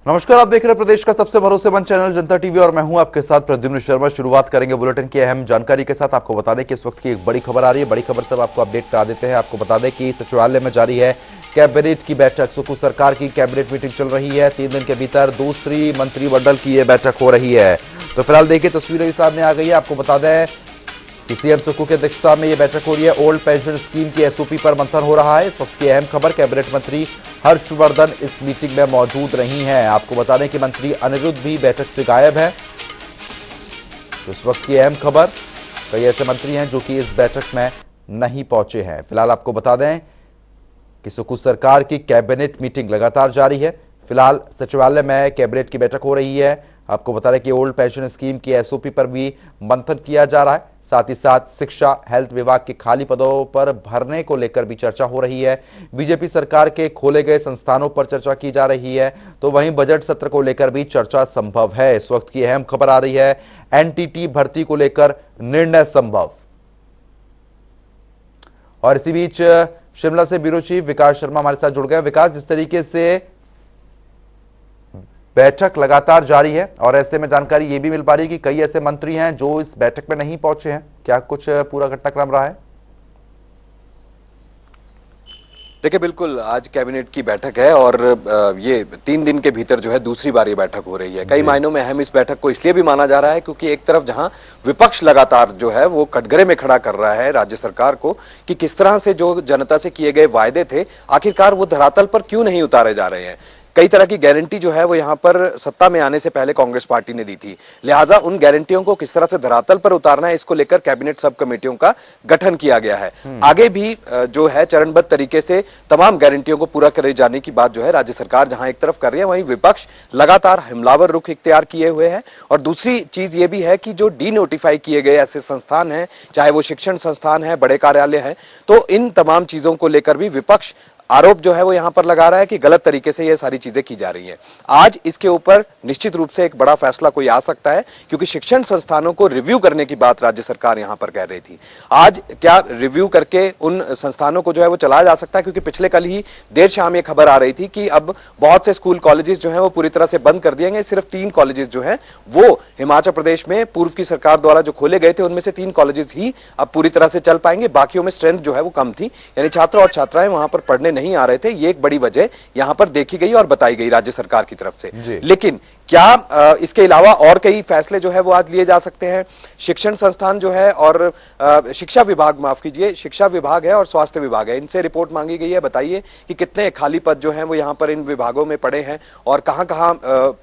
नमस्कार, आप देख रहे हैं प्रदेश का सबसे भरोसेमंद चैनल जनता टीवी और मैं हूं आपके साथ प्रद्युम्न शर्मा। शुरुआत करेंगे बुलेटिन की अहम जानकारी के साथ। आपको बता दें कि इस वक्त की एक बड़ी खबर आ रही है। बड़ी खबर से आपको अपडेट करा देते हैं। आपको बता दें कि सचिवालय में जारी है कैबिनेट की बैठक। सुक्खू सरकार की कैबिनेट मीटिंग चल रही है। 3 दिन के भीतर दूसरी मंत्रिमंडल की यह बैठक हो रही है। तो फिलहाल देखिए तस्वीरें भी सामने आ गई है। आपको बता दें कि सीएम सुक्खू की अध्यक्षता में यह बैठक हो रही है। ओल्ड पेंशन स्कीम की एसओपी पर मंथन हो रहा है। इस वक्त की अहम खबर, कैबिनेट मंत्री हर्षवर्धन इस मीटिंग में मौजूद नहीं है। आपको बता दें कि मंत्री अनिरुद्ध भी बैठक से गायब है। तो इस वक्त की अहम खबर, कई ऐसे मंत्री हैं जो कि इस बैठक में नहीं पहुंचे हैं। फिलहाल आपको बता दें कि सुक्खू सरकार की कैबिनेट मीटिंग लगातार जारी है। फिलहाल सचिवालय में कैबिनेट की बैठक हो रही है। आपको बता दें कि ओल्ड पेंशन स्कीम की एसओपी पर भी मंथन किया जा रहा है। साथ ही साथ शिक्षा, हेल्थ विभाग के खाली पदों पर भरने को लेकर भी चर्चा हो रही है। बीजेपी सरकार के खोले गए संस्थानों पर चर्चा की जा रही है। तो वहीं बजट सत्र को लेकर भी चर्चा संभव है। इस वक्त की अहम खबर आ रही है, एनटीटी भर्ती को लेकर निर्णय संभव। और इसी बीच शिमला से ब्यूरो चीफ विकास शर्मा हमारे साथ जुड़ गए। विकास, जिस तरीके से बैठक लगातार जारी है और ऐसे में जानकारी ये भी मिल पा रही है कि कई ऐसे मंत्री हैं जो इस बैठक में नहीं पहुंचे हैं, क्या कुछ पूरा घटनाक्रम रहा है? देखिए, बिल्कुल आज कैबिनेट की बैठक है और ये 3 दिन के भीतर जो है दूसरी बार ये बैठक हो रही है। कई मायनों में अहम इस बैठक को इसलिए भी माना जा रहा है क्योंकि एक तरफ जहां विपक्ष लगातार जो है वो कटघरे में खड़ा कर रहा है राज्य सरकार को कि किस तरह से जो जनता से किए गए वायदे थे आखिरकार वो धरातल पर क्यों नहीं उतारे जा रहे हैं। कई तरह की गारंटी जो है वो यहाँ पर सत्ता में आने से पहले कांग्रेस पार्टी ने दी थी, लिहाजा उन गारंटियों को किस तरह से धरातल पर उतारना है, इसको लेकर कैबिनेट सब कमेटियों का गठन किया गया है। आगे भी जो है चरणबद्ध तरीके से तमाम गारंटियों को पूरा करे जाने की बात जो है राज्य सरकार जहां एक तरफ कर रही है, वहीं विपक्ष लगातार हमलावर रुख इख्तियार किए हुए है। और दूसरी चीज ये भी है कि जो डी नोटिफाई किए गए ऐसे संस्थान हैं, चाहे वो शिक्षण संस्थान है, बड़े कार्यालय हैं, तो इन तमाम चीजों को लेकर भी विपक्ष आरोप जो है वो यहां पर लगा रहा है कि गलत तरीके से ये सारी चीजें की जा रही हैं। आज इसके ऊपर निश्चित रूप से एक बड़ा फैसला कोई आ सकता है क्योंकि शिक्षण संस्थानों को रिव्यू करने की बात राज्य सरकार यहां पर कह रही थी। आज क्या रिव्यू करके उन संस्थानों को जो है वो चलाया जा सकता है, क्योंकि पिछले कल ही देर शाम ये खबर आ रही थी कि अब बहुत से स्कूल कॉलेजेस जो है वो पूरी तरह से बंद कर दिए गए। सिर्फ 3 कॉलेजेस जो है वो हिमाचल प्रदेश में पूर्व की सरकार द्वारा जो खोले गए थे उनमें से 3 कॉलेजेस ही अब पूरी तरह से चल पाएंगे। बाकियों में स्ट्रेंथ जो है वो कम थी, यानी छात्र और छात्राएं वहां पर पढ़ने नहीं आ रहे थे। ये एक बड़ी वजह यहां पर देखी गई और बताई गई राज्य सरकार की तरफ से। लेकिन क्या इसके अलावा और कई फैसले जो है वो आज लिए जा सकते हैं? शिक्षण संस्थान जो है और शिक्षा विभाग, माफ कीजिए, शिक्षा विभाग है और स्वास्थ्य विभाग है, इनसे रिपोर्ट मांगी गई है। बताइए कि कितने खाली पद जो हैं वो यहां पर इन विभागों में पड़े हैं और कहां-कहां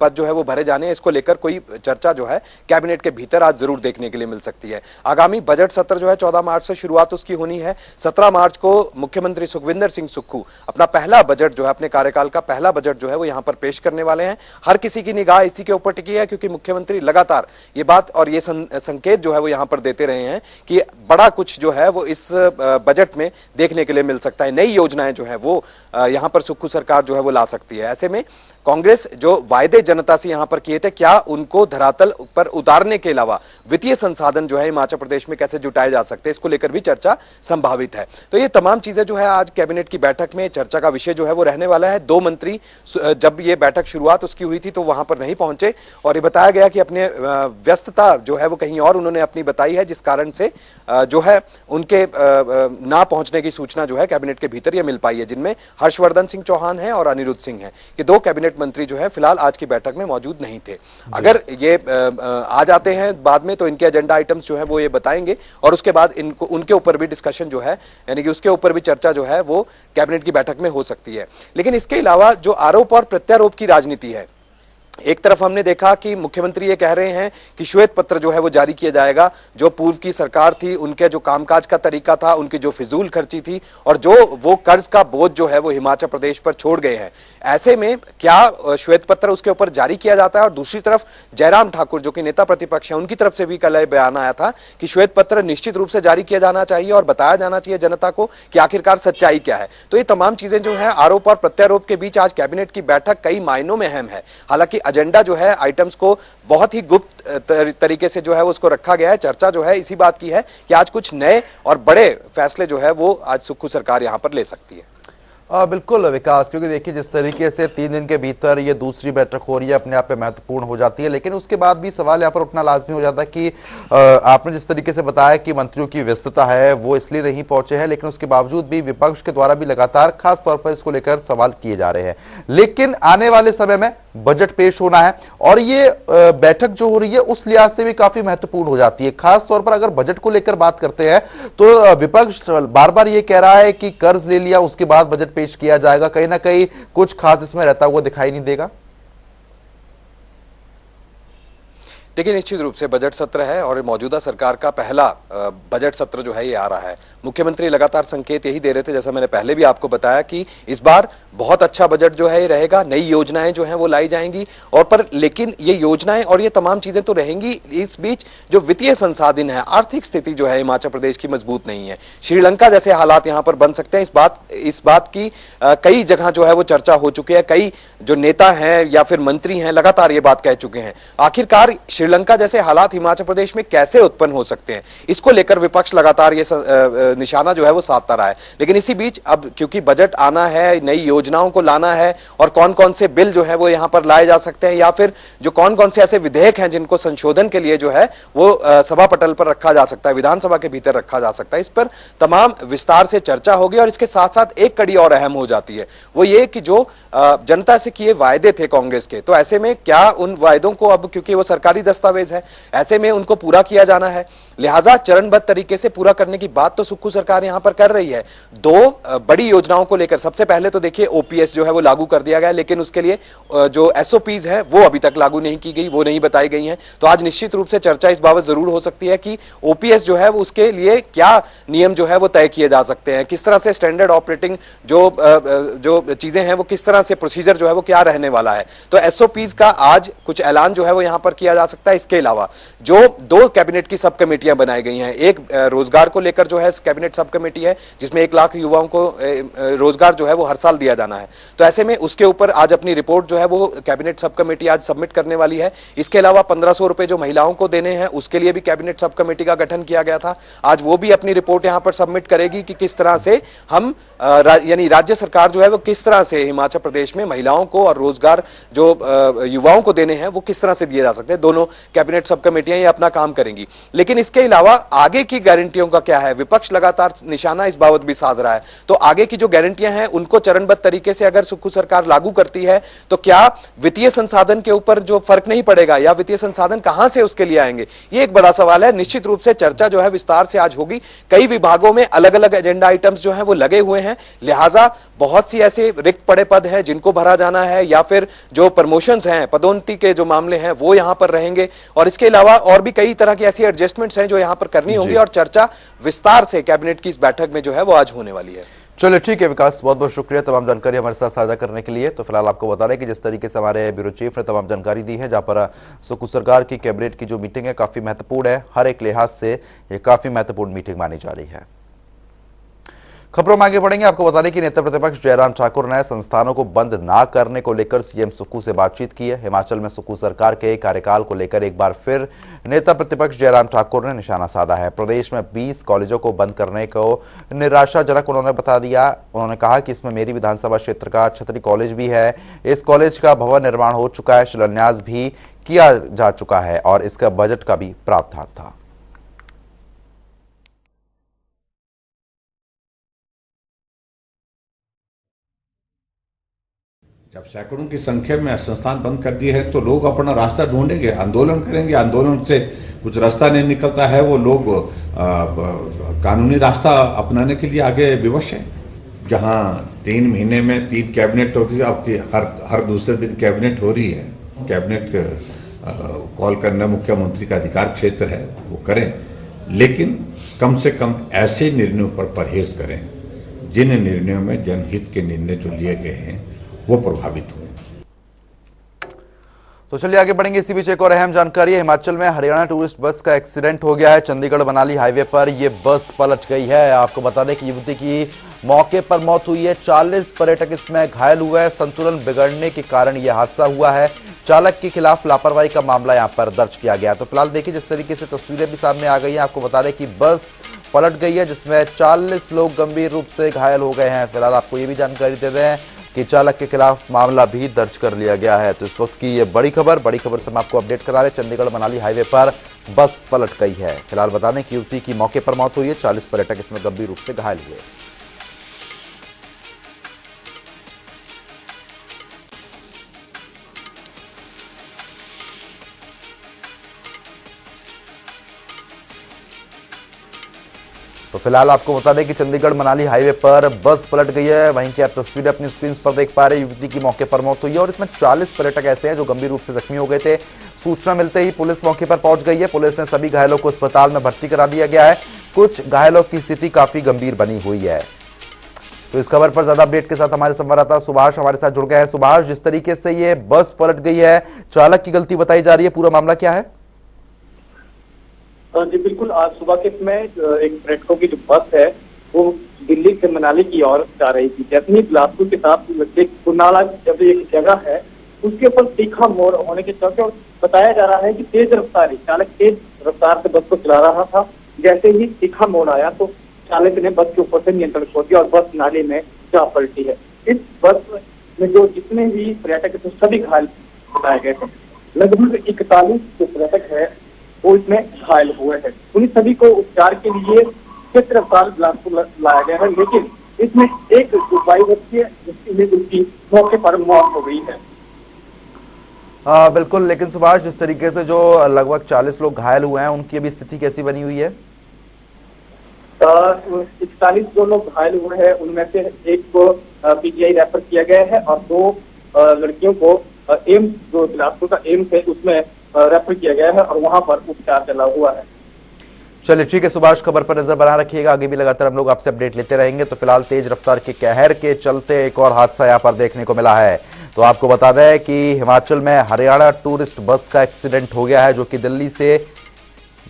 पद जो है वो भरे जाने हैं। इसको लेकर कोई चर्चा जो है कैबिनेट के भीतर आज जरूर देखने के लिए मिल सकती है। आगामी बजट सत्र जो है 14 मार्च से शुरुआत उसकी होनी है। 17 मार्च को मुख्यमंत्री सुखविंदर सिंह सुक्खू अपना पहला बजट जो है, अपने कार्यकाल का पहला बजट जो है वो यहां पर पेश करने वाले हैं। हर किसी की निगाह इसी के ऊपर टिकी है क्योंकि मुख्यमंत्री लगातार ये बात और ये संकेत जो है वो यहां पर देते रहे हैं कि बड़ा कुछ जो है वो इस बजट में देखने के लिए मिल सकता है। नई योजनाएं जो है वो यहां पर सुक्खू सरकार जो है वो ला सकती है। ऐसे में कांग्रेस जो वायदे जनता से यहां पर किए थे, क्या उनको धरातल पर उतारने के अलावा वित्तीय संसाधन जो है हिमाचल प्रदेश में कैसे जुटाए जा सकते हैं, इसको लेकर भी चर्चा संभावित है। तो ये तमाम चीजें जो है आज कैबिनेट की बैठक में चर्चा का विषय जो है वो रहने वाला है। 2 मंत्री जब ये बैठक शुरुआत उसकी हुई थी तो वहां पर नहीं पहुंचे और ये बताया गया कि अपने व्यस्तता जो है वो कहीं और उन्होंने अपनी बताई है, जिस कारण से जो है उनके ना पहुंचने की सूचना जो है कैबिनेट के भीतर ये मिल पाई है, जिनमें हर्षवर्धन सिंह चौहान है और अनिरुद्ध सिंह है। ये 2 कैबिनेट मंत्री जो है फिलहाल आज की बैठक में मौजूद नहीं थे। अगर ये आ जाते हैं बाद में तो इनके एजेंडा आइटम्स जो है वो ये बताएंगे और उसके बाद इनको उनके ऊपर भी डिस्कशन जो है, यानी कि उसके ऊपर भी चर्चा जो है वो कैबिनेट की बैठक में हो सकती है। लेकिन इसके अलावा जो आरोप और प्रत्यारोप की राजनीति है, एक तरफ हमने देखा कि मुख्यमंत्री ये कह रहे हैं कि श्वेत पत्र जो है वो जारी किया जाएगा। जो पूर्व की सरकार थी उनके जो कामकाज का तरीका था, उनकी जो फिजूल खर्ची थी और जो वो कर्ज का बोझ जो है वो हिमाचल प्रदेश पर छोड़ गए हैं, ऐसे में क्या श्वेत पत्र उसके ऊपर जारी किया जाता है? और दूसरी तरफ जयराम ठाकुर जो कि नेता प्रतिपक्ष है, उनकी तरफ से भी कल बयान आया था कि श्वेत पत्र निश्चित रूप से जारी किया जाना चाहिए और बताया जाना चाहिए जनता को कि आखिरकार सच्चाई क्या है। तो ये तमाम चीजें जो है आरोप और प्रत्यारोप के बीच आज कैबिनेट की बैठक कई मायनों में अहम है। हालांकि एजेंडा जो है, आइटम्स को बहुत ही गुप्त तरीके से जो है उसको रखा गया है। चर्चा जो है इसी बात की है कि आज कुछ नए और बड़े फैसले जो है वो आज सुक्खू सरकार यहां पर ले सकती है। बिल्कुल विकास, क्योंकि देखिए जिस तरीके से 3 दिन के भीतर ये दूसरी बैठक हो रही है अपने आप में महत्वपूर्ण हो जाती है, लेकिन उसके बाद भी सवाल यहाँ पर उठना लाजमी हो जाता है कि आपने जिस तरीके से बताया कि मंत्रियों की व्यस्तता है वो इसलिए नहीं पहुंचे हैं, लेकिन उसके बावजूद भी विपक्ष के द्वारा भी लगातार खास तौर पर इसको लेकर सवाल किए जा रहे हैं। लेकिन आने वाले समय में बजट पेश होना है और ये बैठक जो हो रही है उस लिहाज से भी काफी महत्वपूर्ण हो जाती है। खास तौर पर अगर बजट को लेकर बात करते हैं तो विपक्ष बार बार ये कह रहा है कि कर्ज ले लिया उसके बाद बजट पेश किया जाएगा, कहीं ना कहीं कुछ खास इसमें रहता हुआ दिखाई नहीं देगा। देखिए, निश्चित रूप से बजट सत्र है और मौजूदा सरकार का पहला बजट सत्र जो है ये आ रहा है। मुख्यमंत्री लगातार संकेत यही दे रहे थे, जैसा मैंने पहले भी आपको बताया, कि इस बार बहुत अच्छा बजट जो है ये रहेगा, नई योजनाएं जो हैं वो लाई जाएंगी और पर लेकिन ये योजनाएं और ये तमाम चीजें तो रहेंगी, इस बीच जो वित्तीय संसाधन है, आर्थिक स्थिति जो है हिमाचल प्रदेश की मजबूत नहीं है। श्रीलंका जैसे हालात यहाँ पर बन सकते हैं, इस बात की कई जगह जो है वो चर्चा हो चुकी है। कई जो नेता हैं या फिर मंत्री हैं लगातार ये बात कह चुके हैं। आखिरकार श्रीलंका जैसे हालात हिमाचल प्रदेश में कैसे उत्पन्न हो सकते हैं, इसको लेकर विपक्ष लगातार ये निशाना जो है वो साधता रहा है। लेकिन इसी बीच अब क्योंकि बजट आना है, नई योजनाओं को लाना है और कौन कौन से बिल जो है वो यहां पर लाए जा सकते हैं या फिर जो कौन कौन से ऐसे विधेयक हैं जिनको संशोधन के लिए जो है वो सभा पटल पर रखा जा सकता है, विधानसभा के भीतर रखा जा सकता है, इस पर तमाम विस्तार से चर्चा होगी। और इसके साथ साथ एक कड़ी और अहम हो जाती है, वो ये कि जो जनता से किए वायदे थे कांग्रेस के, तो ऐसे में क्या उन वायदों को अब, क्योंकि वो सरकारी दस्तावेज है, ऐसे में उनको पूरा किया जाना है, लिहाजा चरणबद्ध तरीके से पूरा करने की बात तो सुक्खू सरकार यहां पर कर रही है। दो बड़ी योजनाओं को लेकर सबसे पहले तो देखिए ओपीएस जो है वो लागू कर दिया गया, लेकिन उसके लिए जो एसओपीज है वो अभी तक लागू नहीं की गई, वो नहीं बताई गई हैं। तो आज निश्चित रूप से चर्चा इस बाबत जरूर हो सकती है कि ओपीएस जो है वो उसके लिए क्या नियम जो है वो तय किए जा सकते हैं, किस तरह से स्टैंडर्ड ऑपरेटिंग जो चीजें हैं वो किस तरह से प्रोसीजर जो है वो क्या रहने वाला है। तो एसओपीज का आज कुछ ऐलान जो है वो यहां पर किया जा सकता है। इसके अलावा जो दो कैबिनेट की सब कमेटियां बनाई गई हैं, एक रोजगार को लेकर जो है कैबिनेट सब कमेटी है जिसमें 1 लाख युवाओं को रोजगार जो है वो हर साल दिया जाना है, तो ऐसे में उसके ऊपर आज अपनी रिपोर्ट जो है वो कैबिनेट सब कमेटी आज सबमिट करने वाली है। इसके अलावा 1500 रुपए जो महिलाओं को देने हैं उसके लिए भी कैबिनेट सब कमेटी का गठन किया गया था, आज वो भी अपनी रिपोर्ट यहां पर सबमिट करेगी कि किस तरह से हम यानी राज्य सरकार जो है वो किस तरह से हिमाचल प्रदेश में महिलाओं को और रोजगार जो युवाओं को देने हैं वो किस तरह से दिए जा सकते हैं। दोनों कैबिनेट सब कमेटियां ये अपना काम करेंगी। लेकिन इसके अलावा आगे की गारंटियों का क्या है, विपक्ष लगातार निशाना इस बाबत भी साध रहा है। तो आगे की जो गारंटियां हैं उनको चरणबद्ध तरीके से अगर सुक्खू सरकार लागू करती है तो क्या वित्तीय संसाधन के ऊपर जो फर्क नहीं पड़ेगा या वित्तीय संसाधन कहां से उसके लिए आएंगे, ये एक बड़ा सवाल है। निश्चित रूप से चर्चा जो है विस्तार से आज होगी। कई विभागों में अलग अलग एजेंडा आइटम्स जो है वो लगे हुए हैं, लिहाजा बहुत सी ऐसे रिक्त पड़े पद हैं जिनको भरा जाना है या फिर जो प्रमोशंस हैं, पदोन्नति के जो मामले हैं वो यहां पर रहेंगे और इसके अलावा और भी कई तरह की ऐसी एडजस्टमेंट्स हैं जो यहां पर करनी होंगी और चर्चा विस्तार से कैबिनेट की इस बैठक में जो है वो आज होने वाली है। चलिए ठीक है विकास, बहुत बहुत शुक्रिया तमाम जानकारी हमारे साथ साझा करने के लिए। तो फिलहाल आपको बता दें कि जिस तरीके से हमारे ब्यूरो चीफ ने तमाम जानकारी दी है, जहां पर सुक्खू सरकार की कैबिनेट की जो मीटिंग है काफी महत्वपूर्ण है, हर एक लिहाज से ये काफी महत्वपूर्ण मीटिंग मानी जा रही है। खबरों में आगे बढ़ेंगे। आपको बता दें कि नेता प्रतिपक्ष जयराम ठाकुर ने संस्थानों को बंद ना करने को लेकर सीएम सुक्खू से बातचीत की है। हिमाचल में सुक्खू सरकार के कार्यकाल को लेकर एक बार फिर नेता प्रतिपक्ष जयराम ठाकुर ने निशाना साधा है। प्रदेश में 20 कॉलेजों को बंद करने को निराशाजनक उन्होंने बता दिया। उन्होंने कहा कि इसमें मेरी विधानसभा क्षेत्र का छतरी कॉलेज भी है। इस कॉलेज का भवन निर्माण हो चुका है, शिलान्यास भी किया जा चुका है और इसका बजट का भी प्रावधान था। जब सैकड़ों की संख्या में संस्थान बंद कर दिए हैं तो लोग अपना रास्ता ढूंढेंगे, आंदोलन करेंगे। आंदोलन से कुछ रास्ता नहीं निकलता है, वो लोग कानूनी रास्ता अपनाने के लिए आगे विवश हैं। जहां 3 महीने में 3 कैबिनेट होती है, अब हर दूसरे दिन कैबिनेट हो रही है। कैबिनेट कॉल करना मुख्यमंत्री का अधिकार क्षेत्र है, वो करें, लेकिन कम से कम ऐसे निर्णयों पर परहेज करें जिन निर्णयों में जनहित के निर्णय जो लिए गए हैं वो प्रभावित हुए। तो चलिए आगे बढ़ेंगे। इसी बीच एक और अहम जानकारी है। हिमाचल में हरियाणा टूरिस्ट बस का एक्सीडेंट हो गया है। चंडीगढ़ मनाली हाईवे पर यह बस पलट गई है। आपको बता दें कि युवती की मौके पर मौत हुई है, 40 पर्यटक इसमें घायल हुए हैं। संतुलन बिगड़ने के कारण यह हादसा हुआ है। चालक के खिलाफ लापरवाही का मामला यहां पर दर्ज किया गया। तो फिलहाल देखिए जिस तरीके से तस्वीरें भी सामने आ गई हैं। आपको बता दें कि बस पलट गई है जिसमें 40 लोग गंभीर रूप से घायल हो गए हैं। फिलहाल आपको ये भी जानकारी दे रहे हैं कि चालक के खिलाफ मामला भी दर्ज कर लिया गया है। तो इस वक्त की ये बड़ी खबर से हम आपको अपडेट करा रहे हैं। चंडीगढ़ मनाली हाईवे पर बस पलट गई है। फिलहाल बता दें कि युवती की मौके पर मौत हुई है, 40 पर्यटक इसमें गंभीर रूप से घायल हुए। तो फिलहाल आपको बता दें कि चंडीगढ़ मनाली हाईवे पर बस पलट गई है। वहीं की आप तस्वीरें अपनी स्क्रीन पर देख पा रहे हैं। युवती की मौके पर मौत हुई है और इसमें 40 पर्यटक ऐसे हैं जो गंभीर रूप से जख्मी हो गए थे। सूचना मिलते ही पुलिस मौके पर पहुंच गई है। पुलिस ने सभी घायलों को अस्पताल में भर्ती करा दिया गया है। कुछ घायलों की स्थिति काफी गंभीर बनी हुई है। तो इस खबर पर ज्यादा अपडेट के साथ हमारे संवाददाता सुभाष हमारे साथ जुड़ गए हैं। सुभाष, जिस तरीके से ये बस पलट गई है, चालक की गलती बताई जा रही है, पूरा मामला क्या है? जी बिल्कुल, आज सुबह के समय एक पर्यटकों की जो बस है वो दिल्ली से मनाली की ओर जा रही थी। जैसे ही बिलासपुर के साथ एक कुनाला जब एक जगह है उसके ऊपर तीखा मोड़ होने के चलते बताया जा रहा है कि चालक तेज रफ्तार से बस को चला रहा था। जैसे ही तीखा मोड़ आया तो चालक ने बस के ऊपर से नियंत्रण खो दिया और बस नाले में जा पलटी है। इस बस में जो जितने भी पर्यटक थे सभी घायल बताए गए थे। लगभग 41 जो पर्यटक है वो इसमें घायल हुए हैं। उन सभी को उपचार के लिए क्षेत्र अस्पताल बिलासपुर लाया गया है, लेकिन इसमें एक 22 वर्षीय उसकी मौके पर मौत हो गई है। बिल्कुल, लेकिन सुभाष, जिस तरीके से जो लगभग 40 लोग घायल हुए हैं उनकी अभी स्थिति कैसी बनी हुई है? 41 जो लोग घायल हुए हैं उनमें से एक को पीजीआई रेफर किया गया है और 2 लड़कियों को एम्स जो बिलासपुर का एम्स है उसमें रेफर किया गया है और वहां पर उपचार चला हुआ है। चलिए ठीक है सुभाष, खबर पर नजर बना रखिएगा। आगे भी लगातार हम लोग आपसे अपडेट लेते रहेंगे। तो फिलहाल तेज रफ्तार के कहर के चलते एक और हादसा यहाँ पर देखने को मिला है। तो आपको बता दें कि हिमाचल में हरियाणा टूरिस्ट बस का एक्सीडेंट हो गया है जो कि दिल्ली से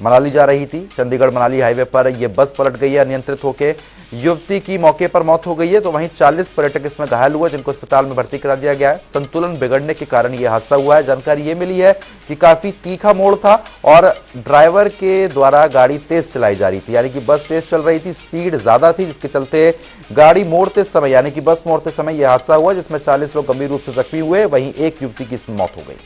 मनाली जा रही थी। चंडीगढ़ मनाली हाईवे पर यह बस पलट गई है अनियंत्रित होकर। युवती की मौके पर मौत हो गई है। तो वहीं 40 पर्यटक इसमें घायल हुए जिनको अस्पताल में भर्ती करा दिया गया है। संतुलन बिगड़ने के कारण यह हादसा हुआ है। जानकारी ये मिली है कि काफी तीखा मोड़ था और ड्राइवर के द्वारा गाड़ी तेज चलाई जा रही थी, यानी कि बस तेज चल रही थी, स्पीड ज्यादा थी, जिसके चलते गाड़ी मोड़ते समय यानी कि बस मोड़ते समय यह हादसा हुआ जिसमें 40 लोग गंभीर रूप से जख्मी हुए। वहीं एक युवती की इसमें मौत हो गई।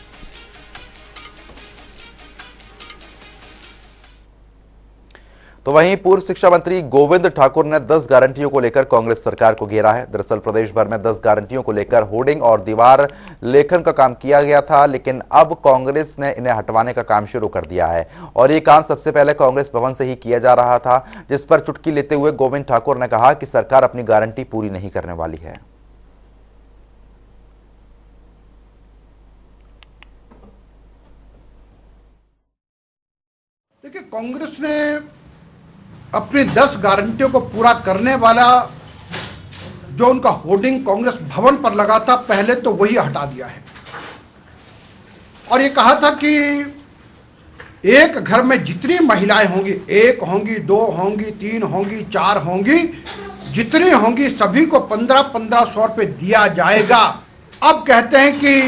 तो वहीं पूर्व शिक्षा मंत्री गोविंद ठाकुर ने 10 गारंटियों को लेकर कांग्रेस सरकार को घेरा है। दरअसल प्रदेश भर में 10 गारंटियों को लेकर होर्डिंग और दीवार लेखन का काम किया गया था, लेकिन अब कांग्रेस ने इन्हें हटवाने का काम शुरू कर दिया है और ये काम सबसे पहले कांग्रेस भवन से ही किया जा रहा था, जिस पर चुटकी लेते हुए गोविंद ठाकुर ने कहा कि सरकार अपनी गारंटी पूरी नहीं करने वाली है। देखिए, कांग्रेस ने अपनी 10 गारंटियों को पूरा करने वाला जो उनका होर्डिंग कांग्रेस भवन पर लगा था पहले तो वही हटा दिया है और ये कहा था कि एक घर में जितनी महिलाएं होंगी, 1 होंगी, 2 होंगी, 3 होंगी, 4 होंगी, जितनी होंगी सभी को 1500 रुपये दिया जाएगा। अब कहते हैं कि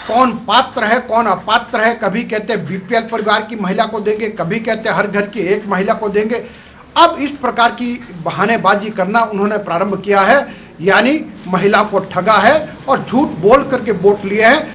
कौन पात्र है कौन अपात्र है, कभी कहते हैं बीपीएल परिवार की महिला को देंगे, कभी कहते हैं हर घर की एक महिला को देंगे। अब इस प्रकार की बहानेबाजी करना उन्होंने प्रारंभ किया है, यानी महिला को ठगा है और झूठ बोल करके वोट लिए हैं।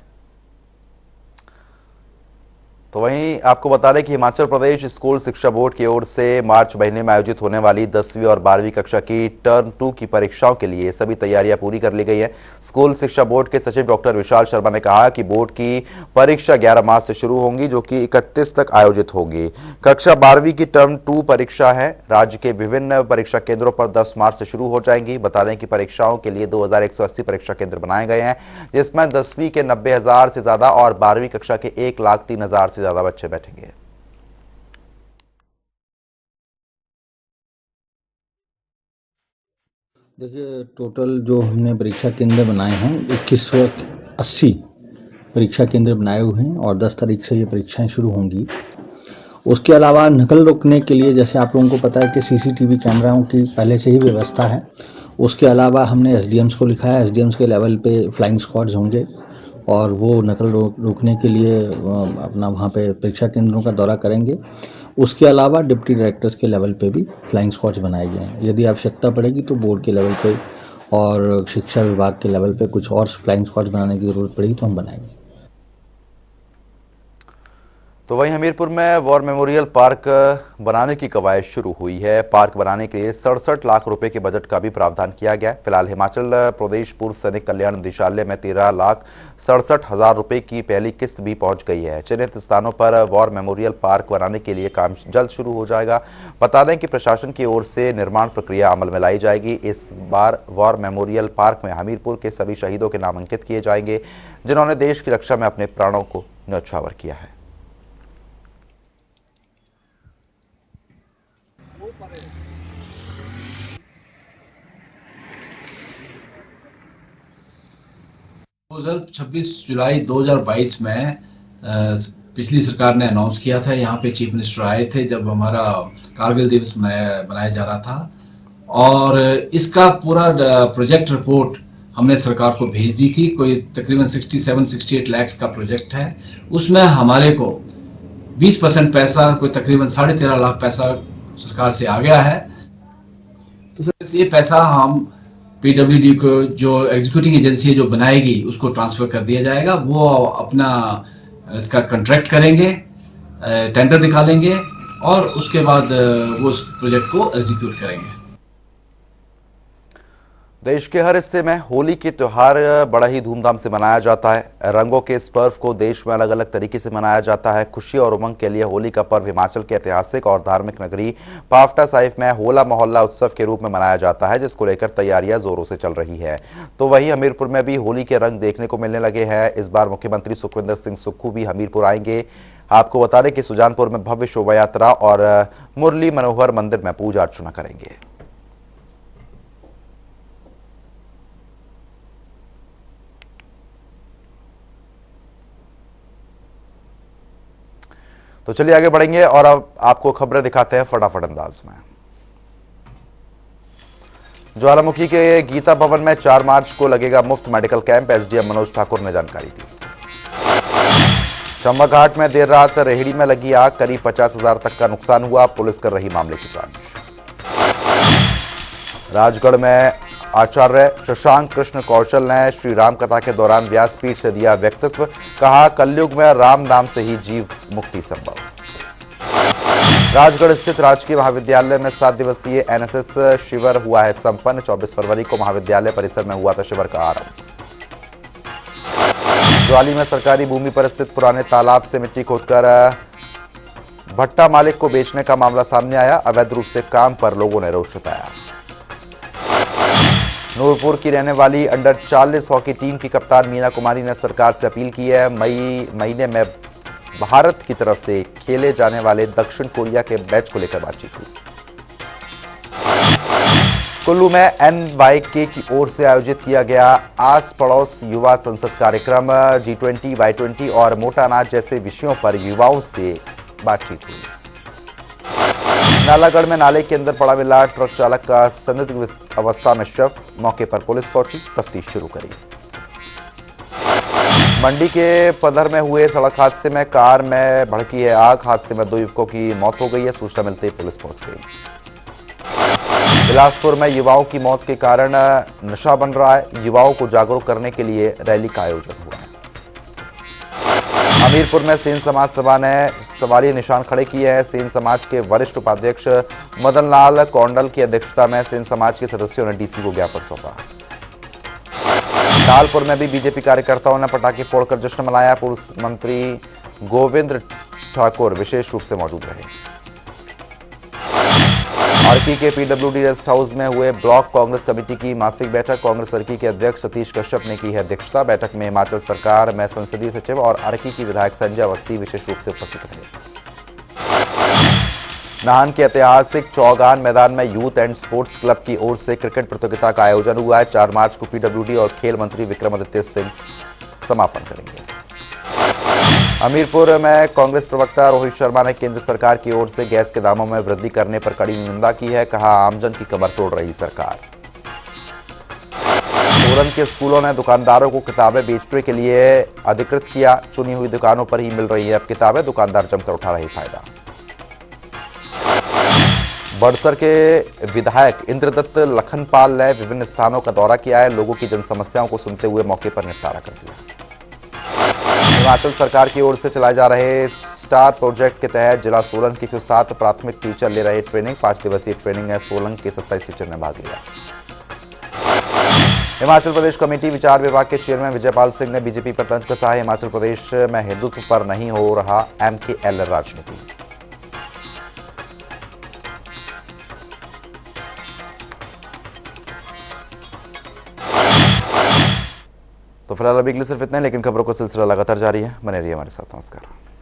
तो वहीं आपको बता दें कि हिमाचल प्रदेश स्कूल शिक्षा बोर्ड की ओर से मार्च महीने में आयोजित होने वाली 10वीं और 12वीं कक्षा की टर्म 2 की परीक्षाओं के लिए सभी तैयारियां पूरी कर ली गई है। स्कूल शिक्षा बोर्ड के सचिव डॉक्टर विशाल शर्मा ने कहा कि बोर्ड की परीक्षा 11 मार्च से शुरू होंगी जो कि 31 तक आयोजित होगी। कक्षा 12वीं की टर्म 2 परीक्षा है राज्य के विभिन्न परीक्षा केंद्रों पर 10 मार्च से शुरू हो जाएंगी। बता दें कि परीक्षाओं के लिए 2180 परीक्षा केंद्र बनाए गए हैं, जिसमें 10वीं के 90,000 से ज्यादा और 12वीं कक्षा के 1,03,000 से ज्यादा बच्चे बैठेंगे। देखिए, टोटल जो हमने परीक्षा केंद्र बनाए हैं 2180 परीक्षा केंद्र बनाए हुए हैं और 10 तारीख से ये परीक्षाएं शुरू होंगी। उसके अलावा नकल रोकने के लिए, जैसे आप लोगों को पता है कि सीसीटीवी कैमराओं की पहले से ही व्यवस्था है। उसके अलावा हमने एसडीएम्स को लिखा है, एसडीएम्स के लेवल पे फ्लाइंग स्क्वाड्स होंगे और वो नकल रोकने के लिए अपना वहाँ पे परीक्षा केंद्रों का दौरा करेंगे। उसके अलावा डिप्टी डायरेक्टर्स के लेवल पे भी फ्लाइंग स्क्वाड्स बनाए गए हैं। यदि आवश्यकता पड़ेगी तो बोर्ड के लेवल पे और शिक्षा विभाग के लेवल पे कुछ और फ्लाइंग स्क्वाड्स बनाने की ज़रूरत पड़ेगी तो हम बनाएंगे। तो वहीं हमीरपुर में वॉर मेमोरियल पार्क बनाने की कवायद शुरू हुई है। पार्क बनाने के लिए 67 लाख रुपए के बजट का भी प्रावधान किया गया है। फिलहाल हिमाचल प्रदेश पूर्व सैनिक कल्याण निदेशालय में 13,67,000 रुपए की पहली किस्त भी पहुंच गई है। चयनित स्थानों पर वॉर मेमोरियल पार्क बनाने के लिए काम जल्द शुरू हो जाएगा। बता दें कि प्रशासन की ओर से निर्माण प्रक्रिया अमल में लाई जाएगी। इस बार वॉर मेमोरियल पार्क में हमीरपुर के सभी शहीदों के नाम अंकित किए जाएंगे जिन्होंने देश की रक्षा में अपने प्राणों को न्यौछावर किया है। प्रपोजल 26 जुलाई 2022 में पिछली सरकार ने अनाउंस किया था। यहाँ पे चीफ मिनिस्टर आए थे जब हमारा कारगिल दिवस मनाया जा रहा था, और इसका पूरा प्रोजेक्ट रिपोर्ट हमने सरकार को भेज दी थी। कोई तकरीबन 67-68 लाख का प्रोजेक्ट है। उसमें हमारे को 20% पैसा, कोई तकरीबन 13.5 लाख पैसा सरकार से आ गया है। तो ये पैसा हम पीडब्ल्यूडी को, जो एग्जीक्यूटिंग एजेंसी जो बनाएगी, उसको ट्रांसफर कर दिया जाएगा। वो अपना इसका कॉन्ट्रैक्ट करेंगे, टेंडर निकालेंगे और उसके बाद वो उस प्रोजेक्ट को एग्जीक्यूट करेंगे। देश के हर हिस्से में होली के त्यौहार बड़ा ही धूमधाम से मनाया जाता है। रंगों के इस पर्व को देश में अलग अलग तरीके से मनाया जाता है। खुशी और उमंग के लिए होली का पर्व हिमाचल के ऐतिहासिक और धार्मिक नगरी पावटा साहिब में होला मोहल्ला उत्सव के रूप में मनाया जाता है, जिसको लेकर तैयारियां जोरों से चल रही है। तो वहीं हमीरपुर में भी होली के रंग देखने को मिलने लगे हैं। इस बार मुख्यमंत्री सुखविंदर सिंह सुक्खू भी हमीरपुर आएंगे। आपको बता दें कि सुजानपुर में भव्य शोभा यात्रा और मुरली मनोहर मंदिर में पूजा अर्चना करेंगे। तो चलिए आगे बढ़ेंगे और अब आपको खबरें दिखाते हैं फटाफट अंदाज में। ज्वालामुखी के गीता भवन में 4 मार्च को लगेगा मुफ्त medical camp, SDM Manoj Thakur ने जानकारी दी। चंबा घाट में देर रात रेहड़ी में लगी आग, करीब 50,000 तक का नुकसान हुआ, पुलिस कर रही मामले की जांच। राजगढ़ में आचार्य शशांक कृष्ण कौशल ने श्री राम कथा के दौरान व्यासपीठ से दिया व्यक्तित्व, कहा कलयुग में राम नाम से ही जीव मुक्ति संभव। राजगढ़ स्थित राजकीय महाविद्यालय में 7 दिवसीय एनएसएस शिविर हुआ है संपन्न। 24 फरवरी को महाविद्यालय परिसर में हुआ था शिविर का आरंभ। ज्वाली में सरकारी भूमि पर स्थित पुराने तालाब से मिट्टी खोदकर भट्टा मालिक को बेचने का मामला सामने आया। अवैध रूप से काम पर लोगों ने रोष जताया। नूरपुर की रहने वाली अंडर 40 हॉकी टीम की कप्तान मीना कुमारी ने सरकार से अपील की है मई महीने में भारत की तरफ से खेले जाने वाले दक्षिण कोरिया के मैच को लेकर बातचीत हुई। कुल्लू में NYK की ओर से आयोजित किया गया आस पड़ोस युवा संसद कार्यक्रम। G20, Y20 और मोटा अनाज जैसे विषयों पर युवाओं से बातचीत हुई। नालागढ़ में नाले के अंदर पड़ा मिला ट्रक चालक का संदिग्ध अवस्था में शव, मौके पर पुलिस पहुंची, तफ्तीश शुरू करी। मंडी के पधर में हुए सड़क हादसे में कार में भड़की है आग, हादसे में 2 युवकों की मौत हो गई है। सूचना मिलते ही पुलिस पहुंच गई। बिलासपुर में युवाओं की मौत के कारण नशा बन रहा है, युवाओं को जागरूक करने के लिए रैली का आयोजन हुआ है। हमीरपुर में सेन समाज सभा ने सवालिया निशान खड़े किए हैं। सेन समाज के वरिष्ठ उपाध्यक्ष मदन लाल कौंडल की अध्यक्षता में सेन समाज के सदस्यों ने डीसी को ज्ञापन सौंपा। कालपुर में भी बीजेपी कार्यकर्ताओं ने पटाखे फोड़कर जश्न मनाया। पूर्व मंत्री गोविंद ठाकुर विशेष रूप से मौजूद रहे। अर्की के पीडब्ल्यूडी रेस्ट हाउस में हुए ब्लॉक कांग्रेस कमेटी की मासिक बैठक, कांग्रेस अर्की के अध्यक्ष सतीश कश्यप ने की है अध्यक्षता। बैठक में हिमाचल सरकार में संसदीय सचिव और अर्की की विधायक संजय अवस्थी विशेष रूप से उपस्थित रहे। नाहन के ऐतिहासिक चौगान मैदान में यूथ एंड स्पोर्ट्स क्लब की ओर से क्रिकेट प्रतियोगिता का आयोजन हुआ है। 4 मार्च को पीडब्ल्यूडी और खेल मंत्री विक्रमादित्य सिंह समापन करेंगे। हमीरपुर में कांग्रेस प्रवक्ता रोहित शर्मा ने केंद्र सरकार की ओर से गैस के दामों में वृद्धि करने पर कड़ी निंदा की है, कहा आमजन की कमर तोड़ रही सरकार। सोलन के स्कूलों ने दुकानदारों को किताबें बेचने के लिए अधिकृत किया। चुनी हुई दुकानों पर ही मिल रही है अब किताबें, दुकानदार जमकर उठा रहे फायदा। बड़सर के विधायक इंद्रदत्त लखनपाल ने विभिन्न स्थानों का दौरा किया है। लोगों की जन समस्याओं को सुनते हुए मौके पर निपटारा कर दिया। हिमाचल सरकार की ओर से चलाए जा रहे स्टार प्रोजेक्ट के तहत जिला सोलन के 7 प्राथमिक टीचर ले रहे ट्रेनिंग। 5 दिवसीय ट्रेनिंग में सोलन के 27 टीचर ने भाग लिया। हिमाचल प्रदेश कमेटी विचार विभाग के चेयरमैन विजयपाल सिंह ने बीजेपी पर तंज कसा है। हिमाचल प्रदेश में हिंदुत्व पर नहीं हो रहा MKL राजनीति। तो फिलहाल अभी के लिए सिर्फ इतना है, लेकिन खबरों का सिलसिला लगातार जारी है। बने रहिए हमारे साथ। नमस्कार।